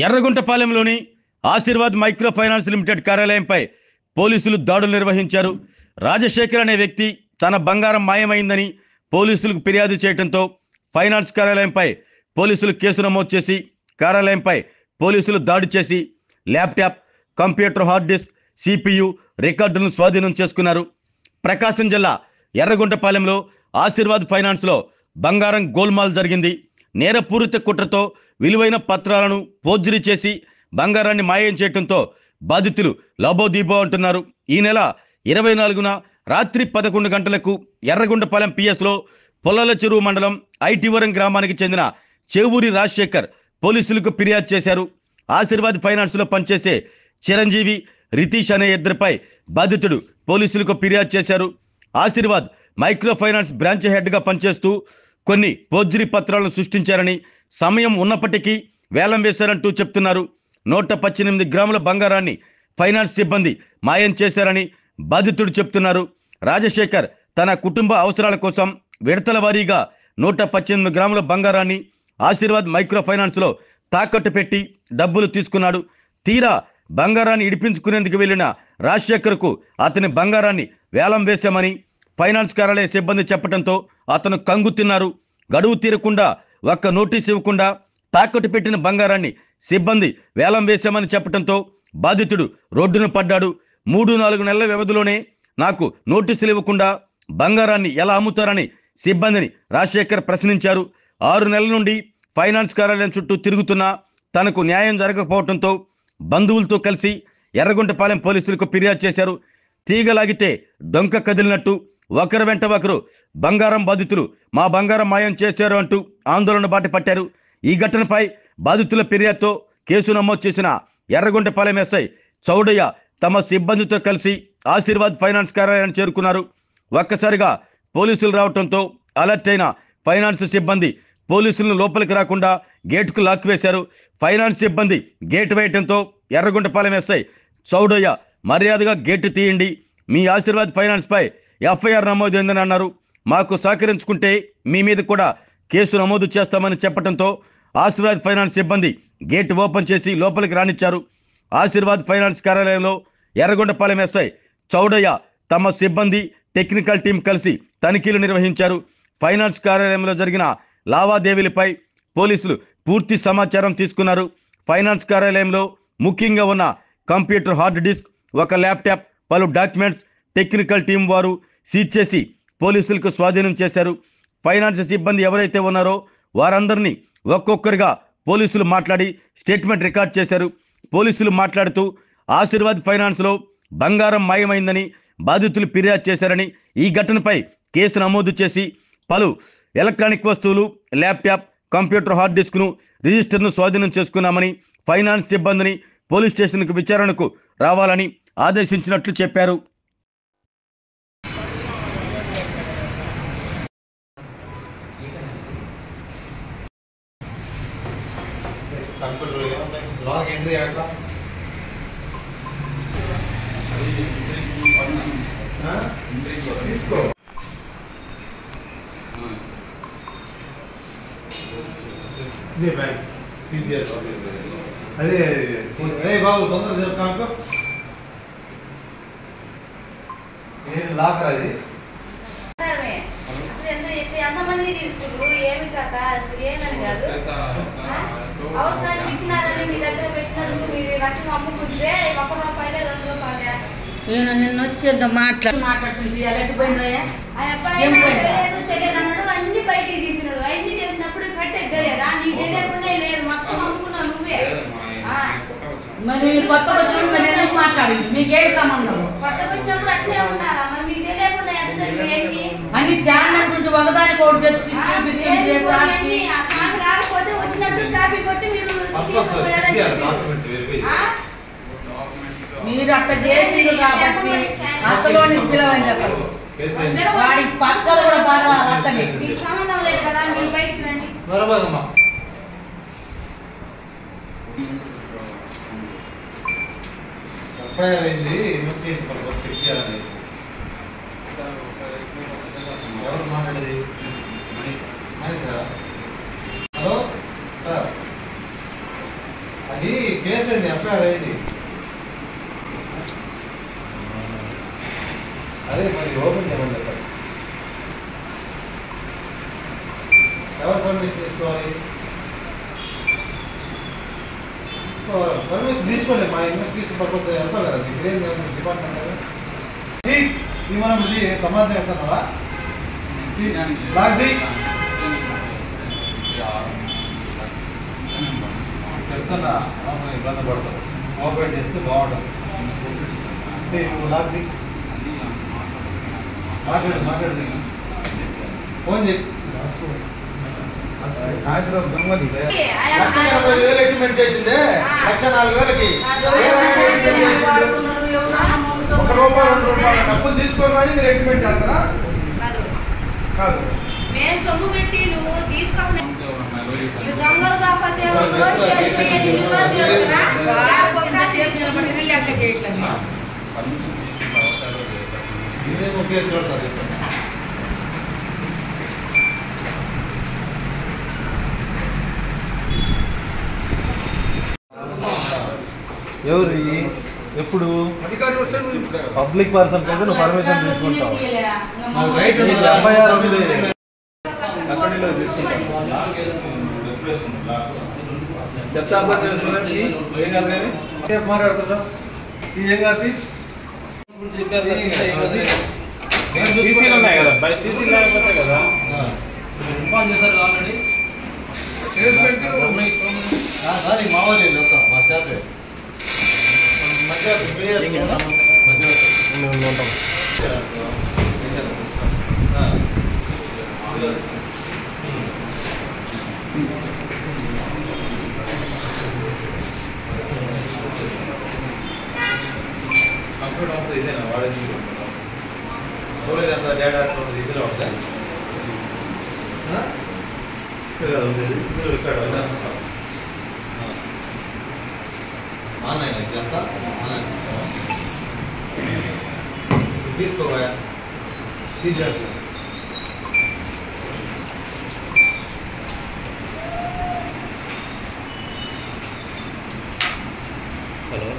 ఎర్రగుంటపాలెంలోని Aashirvaad micro finance limited కార్యాలయంపై పోలీసులు దాడులు నిర్వహించారు. రాజశేఖర్ అనే వ్యక్తి తన బంగారం మాయమైందని పోలీసులకు ఫిర్యాదు చేయడంతో ఫైనాన్స్ కార్యాలయంపై పోలీసులు కేసు నమోదు చేసి కార్యాలయంపై పోలీసులు దాడి చేసి laptop, computer, hard disk, CPU, రికార్డులను స్వాధీనం చేసుకున్నారు. ప్రకాశం జిల్లా ఎర్రగుంటపాలెంలో ఆశీర్వాద్ ఫైనాన్స్లో బంగారం గోల్మాల్ జరిగింది. నేరపూరిత కుట్రతో విలువైన పత్రాలను ఫోర్జరీ చేసి బంగారాన్ని మాయం చేయడంతో బాధితులు లాబోదీబో అంటున్నారు. ఈ నెల 24న రాత్రి 11 గంటలకు ఎర్రగుంటపాలెం పిఎస్లో పొలాల చెరువు మండలం ఐటివరం గ్రామానికి చెందిన చేవూరి రాజశేఖర్ పోలీసులకు ఫిర్యాదు చేశారు. ఆశీర్వాద్ ఫైనాన్స్లో పనిచేసే చిరంజీవి, రితీష్ అనే ఇద్దరిపై బాధితుడు పోలీసులకు ఫిర్యాదు చేశారు. ఆశీర్వాద్ మైక్రో ఫైనాన్స్ బ్రాంచ్ హెడ్గా పనిచేస్తూ కొన్ని ఫోర్జరీ పత్రాలను సృష్టించారని, సమయం ఉన్నప్పటికీ వేలం వేశారంటూ చెప్తున్నారు. 118 గ్రాముల బంగారాన్ని ఫైనాన్స్ సిబ్బంది మాయం చేశారని బాధితుడు చెప్తున్నారు. రాజశేఖర్ తన కుటుంబ అవసరాల కోసం విడతల వారీగా 118 గ్రాముల బంగారాన్ని ఆశీర్వాద్ మైక్రో ఫైనాన్స్లో తాకట్టు పెట్టి డబ్బులు తీసుకున్నాడు. తీరా బంగారాన్ని ఇడిపించుకునేందుకు వెళ్లిన రాజశేఖర్కు అతని బంగారాన్ని వేలం వేశామని ఫైనాన్స్ కార్యాలయ సిబ్బంది చెప్పడంతో అతను కంగు తిన్నారు. గడువు తీరకుండా ఒక్క నోటీస్ ఇవ్వకుండా తాకట్టు పెట్టిన బంగారాన్ని సిబ్బంది వేలం వేశామని చెప్పడంతో బాధితుడు రోడ్డున పడ్డాడు. 3-4 నెలల వ్యవధిలోనే నాకు నోటీసులు ఇవ్వకుండా బంగారాన్ని ఎలా అమ్ముతారని సిబ్బందిని రాజశేఖర్ ప్రశ్నించారు. 6 నెలల నుండి ఫైనాన్స్ కార్యాలయం చుట్టూ తిరుగుతున్నా తనకు న్యాయం జరగకపోవడంతో బంధువులతో కలిసి ఎర్రగుంటపాలెం పోలీసులకు ఫిర్యాదు చేశారు. తీగలాగితే డొంక కదిలినట్టు ఒకరి వెంట ఒకరు బంగారం బాధితులు మా బంగారం మాయం చేశారు అంటూ ఆందోళన బాట పట్టారు. ఈ ఘటనపై బాధితుల ఫిర్యాదుతో కేసు నమోదు చేసిన ఎర్రగుంటపాలెం ఎస్ఐ చౌడయ్య తమ సిబ్బందితో కలిసి ఆశీర్వాద్ ఫైనాన్స్ కార్యాలయాన్ని చేరుకున్నారు. ఒక్కసారిగా పోలీసులు రావడంతో అలర్ట్ అయిన ఫైనాన్స్ సిబ్బంది పోలీసులను లోపలికి రాకుండా గేటుకు లాక్ వేశారు. ఫైనాన్స్ సిబ్బంది గేటు వేయడంతో ఎర్రగుంటపాలెం ఎస్ఐ చౌడయ్య మర్యాదగా గేటు తీయండి, మీ ఆశీర్వాద్ ఫైనాన్స్పై ఎఫ్ఐఆర్ నమోదైందని అన్నారు. మాకు సహకరించుకుంటే మీ మీద కూడా కేసు నమోదు చేస్తామని చెప్పడంతో ఆశీర్వాద్ ఫైనాన్స్ సిబ్బంది గేట్ ఓపెన్ చేసి లోపలికి రానిచ్చారు. ఆశీర్వాద్ ఫైనాన్స్ కార్యాలయంలో ఎర్రగొండపాలెం ఎస్ఐ చౌడయ్య తమ సిబ్బంది, టెక్నికల్ టీం కలిసి తనిఖీలు నిర్వహించారు. ఫైనాన్స్ కార్యాలయంలో జరిగిన లావాదేవీలపై పోలీసులు పూర్తి సమాచారం తీసుకున్నారు. ఫైనాన్స్ కార్యాలయంలో ముఖ్యంగా ఉన్న కంప్యూటర్, హార్డ్ డిస్క్, ఒక ల్యాప్టాప్, పలు డాక్యుమెంట్స్ టెక్నికల్ టీం వారు సీజ్ చేసి పోలీసులకు స్వాధీనం చేశారు. ఫైనాన్స్ సిబ్బంది ఎవరైతే ఉన్నారో వారందరినీ ఒక్కొక్కరిగా పోలీసులు మాట్లాడి స్టేట్మెంట్ రికార్డ్ చేశారు. పోలీసులు మాట్లాడుతూ ఆశీర్వాద్ ఫైనాన్స్లో బంగారం మాయమైందని బాధితులు ఫిర్యాదు చేశారని, ఈ ఘటనపై కేసు నమోదు చేసి పలు ఎలక్ట్రానిక్ వస్తువులు, ల్యాప్టాప్, కంప్యూటర్, హార్డ్ డిస్క్ను, రిజిస్టర్ను స్వాధీనం చేసుకున్నామని ఫైనాన్స్ సిబ్బందిని పోలీస్ స్టేషన్కు విచారణకు రావాలని ఆదేశించినట్లు చెప్పారు. అదే బాబు తొందరగా చెప్తాను. లాకర్ అది ఎంతమంది తీసుకుంటారు, ఏమి కథ అసలు ఏమని కాదు. అవసరానికి ఇచ్చినారని మీ దగ్గర పెట్టినందుకు మీరు రకంగా అమ్ముకుంటే 1 రూపాయలే 2 రూపాయలే. నిన్న వచ్చేద్దాం మాట్లాడుతుంది తెలియదు అన్నాడు. అన్ని బయటికి తీసినాడు. అన్ని చేసినప్పుడు కట్టేది తెలియదా? నీకు తెలియకుండా లేదు, మొత్తం అమ్ముకున్నావు నువ్వే. మరి కొత్తగా వచ్చినప్పుడు మాట్లాడింది మీకేం సంబంధం? కొత్తగా వచ్చినప్పుడు అట్లే ఉండాలా? మరి మీకు తెలియకుండా ఎట్లా జరిగింది? అన్ని టాలెంట్ ఒకదానికి ఒకటి తెచ్చి చూపించింది. ఆ సాగు రాకపోతే వచ్చినప్పుడు కాపీ కొట్టి మీరు మీరు అట్లా చేసిండు కాబట్టి అసలు పిలవండి. అసలు వాడికి పక్కలు కూడా బాగా అట్టని మీకు సంబంధం లేదు కదా, మీరు బయటకు రండి. ఎఫ్ఐఆర్ అయింది, ఇన్వెస్టిగేషన్ పర్పస్ చెక్ చేయాలని. ఎవరు మాట్లాడేది? మనీషా? హలో సార్, అది కేసు అయింది, ఎఫ్ఐఆర్ అయింది. అదే మరి ఓపెన్ చేయండి. అక్కడ ఎవరు పర్మిషన్ తీసుకోవాలి? పర్మిషన్ తీసుకోండి. మా ఇన్వెస్టిగేషన్ పర్పస్ వెళ్తాం కదా, మీరేం డిపార్ట్మెంట్ కదా. ఈ మనం ఇది ప్రమాదం వెళ్తున్నావా? లాగ్ది చెప్తున్నా, అవసరం ఇబ్బంది పడతావు. కోఆపరేట్ చేస్తే బాగుంటుంది. అంటే నువ్వు లాగ్ది మాట్లాడదు ఫోన్ చెప్పి 1,80,000 ఎస్టిమేట్ చేసిందే. 1,04,000కి ₹1 డబ్బులు తీసుకోవాలి. మీరు ఎస్టిమేట్ చేస్తారా? కాదు, మేము సొమ్ము పెట్టి నువ్వు తీసుకోవాలి. దొంగలు కాకపోతే కేసు పడతారు. ఎవరు ఎప్పుడు పబ్లిక్ పర్సన్ అయితే నువ్వు పర్మిషన్ తీసుకుంటావు. చెప్తా మాట్లాడుతున్నా ఏం కాదు. ఉన్నాయి కదా బై సీసీ లేకపోతే కదా ఇన్ఫార్మ్ చేశారు ఆల్రెడీ. మా వాళ్ళు మా స్టాఫ్ కంప్యూటర్ ఇదేనా వాడేది? స్టోరేజ్ అంతా డేటా ఇదిలో ఉందా? ఇక్కడ కదా ఉండేది, ఇందులో ఇక్కడ ఆన్లైన్ ఇదంతా ఆన్లైన్ తీసుకోవా టీచర్స్. హలో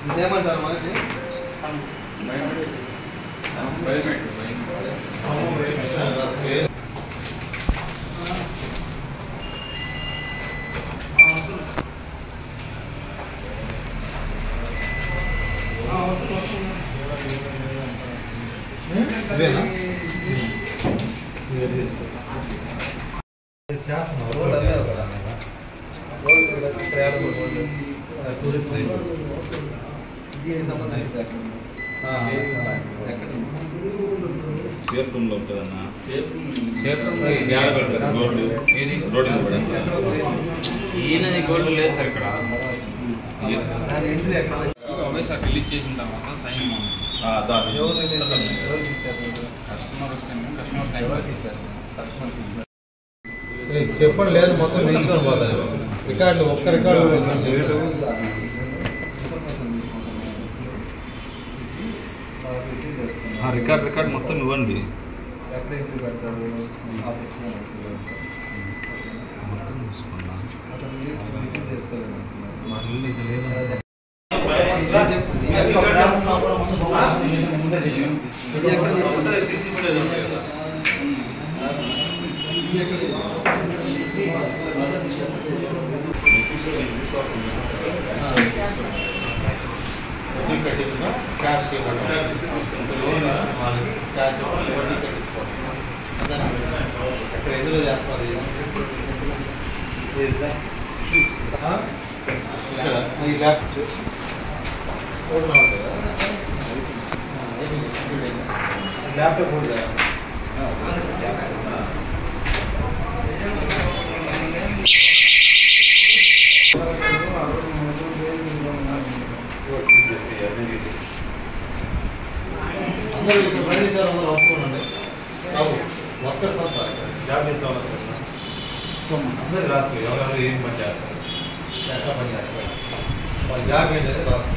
ఇదేమంటారు మనకి షేర్ఫుల్లో ఉంటుందన్నా. ఈయనది గోల్డ్ లేదు సార్ ఇక్కడ. సార్ రిలీజ్ చేసిన తర్వాత సైన్ కస్టమర్ సైన్ చెప్పండి. లేదు మొత్తం తీసుకొని పోతారు రికార్డులు. ఒక్క రికార్డు రికార్డ్ మొత్తం ఇవ్వండి. క్యాష్ ఎక్కడ ఎదురు చేస్తుంది ఈ ల్యాప్ ల్యాప్టాప్ అందరూ ఇక్కడ పనిచేసే అందరూ వచ్చుకోండి. వర్కర్స్ అంతా జాబ్ చేసే వాళ్ళు అందరూ రాసుకో, ఎవరెవరు ఏం పని చేస్తారు, ఎక్కడ పని చేస్తారు, వాళ్ళ జాబ్ ఏంటంటే రాసుకో.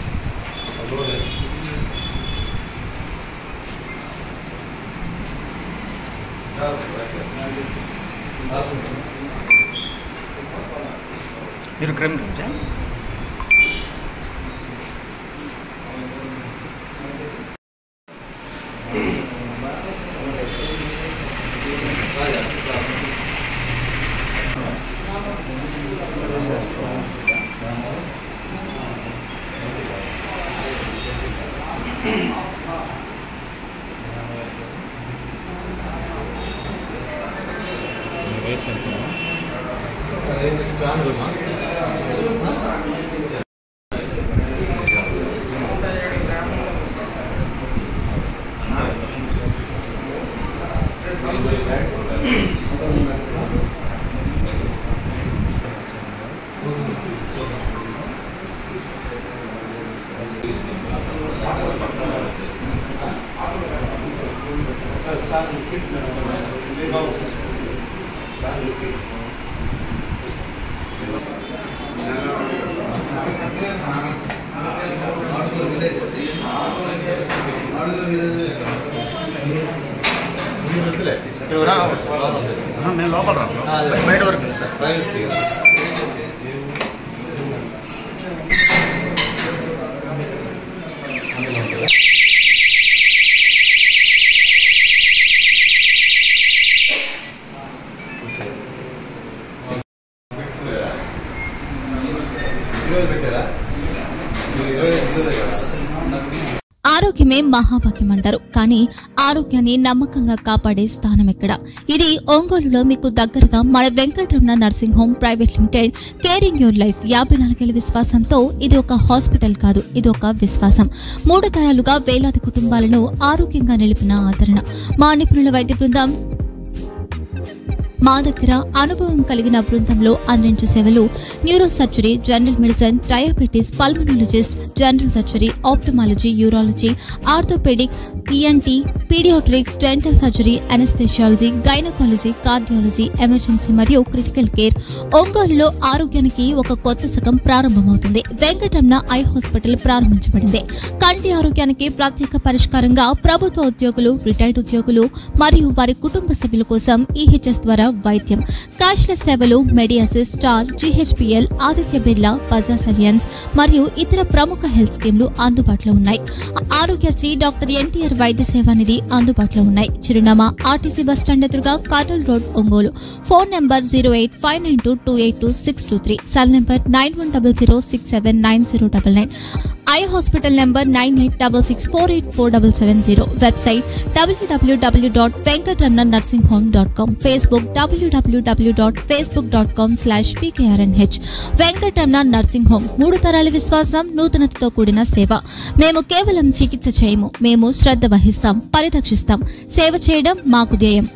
మీరు క్రైమ్ బ్రాంచా? స్ట్రాంగ్ మేము లోపల రా, బయట వరకు సార్. ప్రైవసీ పెట్టారా? ఆరోగ్యమే మహాభాగ్యం అంటారు, కానీ ఆరోగ్యాన్ని నమ్మకంగా కాపాడే స్థానం ఎక్కడ? ఇది ఒంగోలులో మీకు దగ్గరగా మన Venkataramana nursing home private limited. Caring your life 54 ఏళ్ల విశ్వాసంతో ఇది ఒక హాస్పిటల్ కాదు, ఇది ఒక విశ్వాసం. 3 తరాలుగా వేలాది కుటుంబాలను ఆరోగ్యంగా నిలిపిన ఆదరణ. మా నిపుణుల వైద్య బృందం మా దగ్గర అనుభవం కలిగిన బృందంలో అందించే సేవలు neuro surgery, general medicine, diabetes, pulmonologist, general surgery, ophthalmology, urology, orthopaedic, ENT, paediatrics, dental surgery, anaesthesiology, gynaecology, cardiology, emergency మరియు క్రిటికల్ కేర్. ఒంగోలులో ఆరోగ్యానికి ఒక కొత్త శకం ప్రారంభమవుతుంది. వెంకటరమణ ఐ హాస్పిటల్ ప్రారంభించబడింది. కంటి ఆరోగ్యానికి ప్రత్యేక పరిష్కారంగా ప్రభుత్వ ఉద్యోగులు, రిటైర్డ్ ఉద్యోగులు మరియు వారి కుటుంబ సభ్యుల కోసం ఈహెచ్ఎస్ ద్వారా వైద్యం, క్యాష్లెస్ సేవలు, మెడియాసిస్, స్టార్, జీహెచ్పీఎల్, ఆదిత్య బిర్లా, బజాజ్ అలియన్స్ మరియు ఇతర ప్రముఖ హెల్త్ స్కీమ్లు అందుబాటులో ఉన్నాయి. ఆరోగ్యశ్రీ, డాక్టర్ ఎన్టీఆర్ వైద్య సేవా నిధి అందుబాటులో ఉన్నాయి. చిరునామా ఆర్టీసీ బస్టాండ్ ఎదురుగా, Kurnool road, Ongole. Phone number 08592282623, cell number 9100679099, eye hospital number 9866484770, website www.venkatramanarsinghome.com, Facebook www.facebook.com/pkrnh. Venkataramana nursing home, 3 తరాల విశ్వాసం, నూతనతతో కూడిన సేవ. మేము కేవలం చికిత్స చేయము, మేము శ్రద్ధ వహిస్తాం, పరిరక్షిస్తాం. సేవ చేయడం మాకు ధ్యేయం.